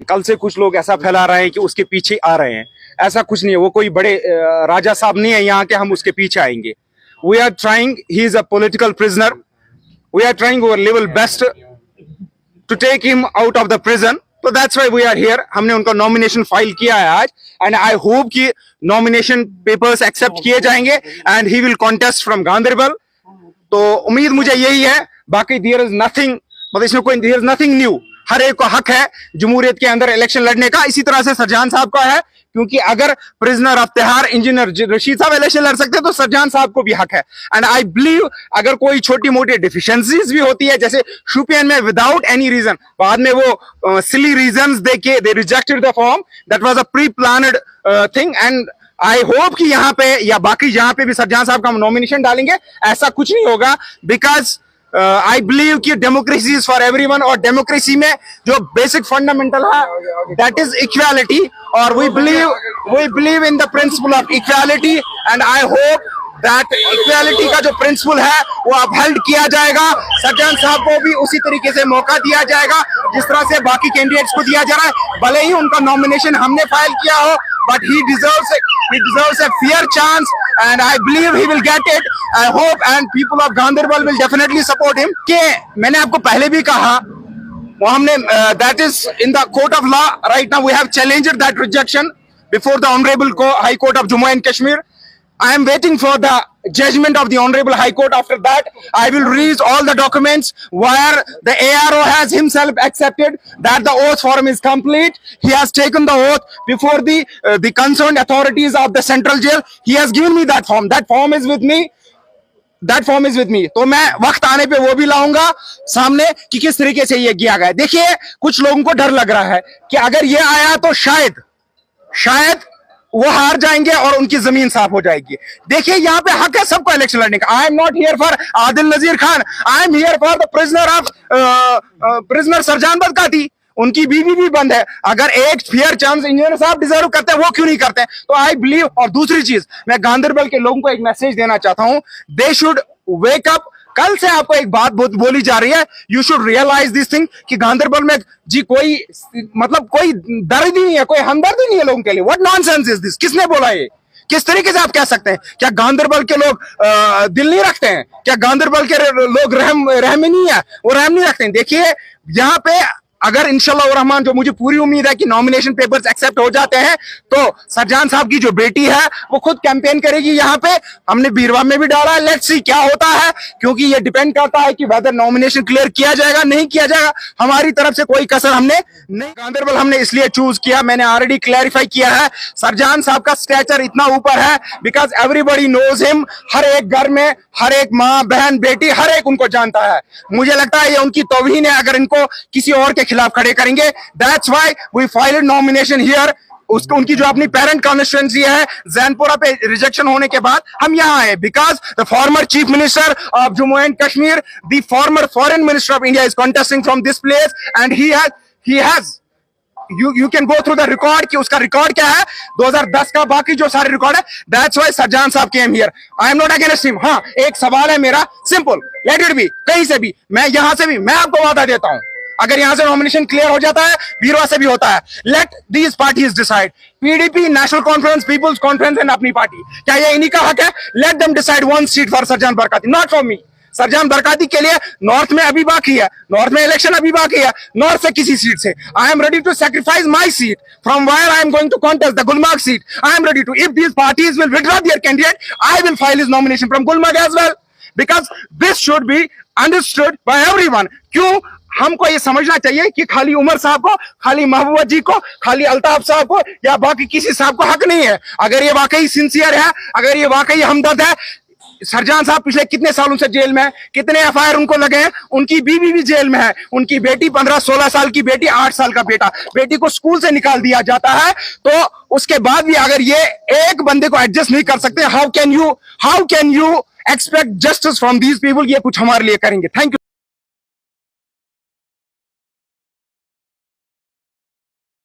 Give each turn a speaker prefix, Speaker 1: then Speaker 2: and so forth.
Speaker 1: कल से कुछ लोग ऐसा फैला रहे हैं कि उसके पीछे आ रहे हैं। ऐसा कुछ नहीं है, वो कोई बड़े राजा साहब नहीं है यहाँ के हम उसके पीछे आएंगे। We are trying, he is a political prisoner, we are trying our level best to take him out of the prison. तो that's why we are here. हमने उनका नॉमिनेशन फाइल किया है आज, एंड आई होप कि nomination papers accept किए जाएंगे and he will contest from Ganderbal. तो उम्मीद मुझे यही है, बाकी देयर इज नथिंग, मतलब इसमें कोई देयर इज नथिंग न्यू। हर एक को हक है जमहूरियत के अंदर इलेक्शन लड़ने का, इसी तरह से सरजान साहब का है, क्योंकि अगर prisoner of Tihar engineer Rashid साहब इलेक्शन लड़ सकते हैं तो सरजान साहब को भी हक है। एंड आई बिलीव अगर कोई छोटी मोटी डिफिशियंसीज भी होती है, जैसे शुपियन में विदाउट एनी रीजन बाद में वो सिली रीजंस देके they rejected the form, that was a pre planned thing. And I hope कि यहाँ पे या बाकी जहां पे भी सरजान साहब का हम नॉमिनेशन डालेंगे ऐसा कुछ नहीं होगा, बिकॉज आई बिलीव कि डेमोक्रेसी इज फॉर एवरीवन, और डेमोक्रेसी में जो बेसिक फंडामेंटल है दैट इज इक्वालिटी, और we believe in the principle of equality. And I hope that equality का जो प्रिंसिपल है वो अपहेल्ड किया जाएगा। सरजान साहब को भी उसी तरीके से मौका दिया जाएगा जिस तरह से बाकी कैंडिडेट्स को दिया जा रहा है, भले ही उनका नॉमिनेशन हमने फाइल किया हो, but he deserves a fair chance, and I believe he will get it. I hope and people of Gandarbal will definitely support him. कि मैंने आपको पहले भी कहा, वो हमने that is in the court of law right now. We have challenged that rejection before the Honorable High Court of Jammu and Kashmir. I am waiting for the judgment of the Honorable High Court. After that, I will release all the documents where the ARO has himself accepted that the oath form is complete. He has taken the oath before the concerned authorities of the central jail. He has given me that form. That form is with me. That form is with me. तो मैं वक्त आने पे वो भी लाऊंगा सामने कि किस तरीके से ये किया गया। देखिए, कुछ लोगों को डर लग रहा है कि अगर ये आया तो शायद वो हार जाएंगे और उनकी जमीन साफ हो जाएगी। देखिए, यहाँ पे हक है सबको इलेक्शन लड़ने का। I am not here for Adil Nazir Khan, I am here for the prisoner Sarjan Barkati. उनकी बीवी भी बंद है। अगर एक फेयर चांस इंजीनियर साहब डिजर्व करते हैं, वो क्यों नहीं करते हैं? तो आई बिलीव। और दूसरी चीज, मैं गांधरबल के लोगों को एक मैसेज देना चाहता हूं, दे शुड वेक अप। कल से आपको एक बात बोली जा रही है, you should realise this thing कि गांधरबल में जी कोई मतलब कोई दर्द ही नहीं है, कोई हमदर्द ही नहीं है लोगों के लिए। What nonsense is this? किसने बोला ये? किस तरीके से आप कह सकते हैं? क्या गांधरबल के लोग दिल नहीं रखते हैं? क्या गांधरबल के लोग रहम नहीं है? वो रहम नहीं रखते हैं। देखिए, यहाँ पे अगर इंशाल्लाह रहमान, जो मुझे पूरी उम्मीद है कि नॉमिनेशन पेपर्स एक्सेप्ट हो जाते हैं, तो सरजान साहब की जो बेटी है वो खुद कैंपेन करेगी यहाँ पे। हमने बीरवा में भी डाला है, लेट्स सी क्या होता है, क्योंकि ये डिपेंड करता है कि वेदर नॉमिनेशन क्लियर किया जाएगा नहीं किया जाएगा। हमारी तरफ से कोई कसर हमने नहीं। गांधरबल हमने इसलिए चूज किया, मैंने ऑलरेडी क्लैरिफाई किया है, सरजान साहब का स्टेचर इतना ऊपर है बिकॉज एवरीबॉडी नोज हिम। हर एक घर में हर एक माँ बहन बेटी हर एक उनको जानता है। मुझे लगता है ये उनकी तौहीन है अगर इनको किसी और के खिलाफ खड़े करेंगे। That's why we filed nomination here. उसको उनकी जो अपनी पेरेंट कॉन्स्टिट्यूएंसी है जैनपुरा पे रिजेक्शन होने के बाद हम यहाँ आए, because the former chief minister of Jammu and Kashmir, the former foreign minister of India is contesting from this place, and he has you can go through the record कि उसका रिकॉर्ड क्या है 2010 का, बाकी जो सारे रिकॉर्ड है। दैट्स व्हाई सरजान साहब came here. I am not against him. हाँ, एक सवाल है मेरा सिंपल, लेट इट बी। कहीं से भी, मैं यहां से भी, मैं आपको वादा देता हूं, अगर यहां से नॉमिनेशन क्लियर हो जाता है, बीरवा से भी होता है, let these parties decide. PDP, National Conference, People's Conference and Apni Party, क्या ये इन्हीं का हक है? Let them decide one seat for Sarjan Barkati, not for me. Sarjan Barkati के लिए नॉर्थ में अभी बाकी है, नॉर्थ में इलेक्शन अभी बाकी है, नॉर्थ से किसी सीट से I am ready to sacrifice my seat from where I am going to contest the Gulmarg seat. I am ready to, if these parties will withdraw their candidate, I will file his nomination from Gulmarg as well, because this should be understood by everyone. क्यों हमको ये समझना चाहिए कि खाली उमर साहब को, खाली महबूबा जी को, खाली अल्ताफ साहब को या बाकी किसी साहब को हक नहीं है? अगर ये वाकई सिंसियर है, अगर ये वाकई हमदर्द है, सरजान साहब पिछले कितने सालों से जेल में है, कितने एफआईआर उनको लगे हैं, उनकी बीवी भी जेल में है, उनकी बेटी 15-16 साल की बेटी, 8 साल का बेटा, बेटी को स्कूल से निकाल दिया जाता है। तो उसके बाद भी अगर ये एक बंदे को एडजस्ट नहीं कर सकते, how can you expect justice from these people? ये कुछ हमारे लिए करेंगे? Thank you.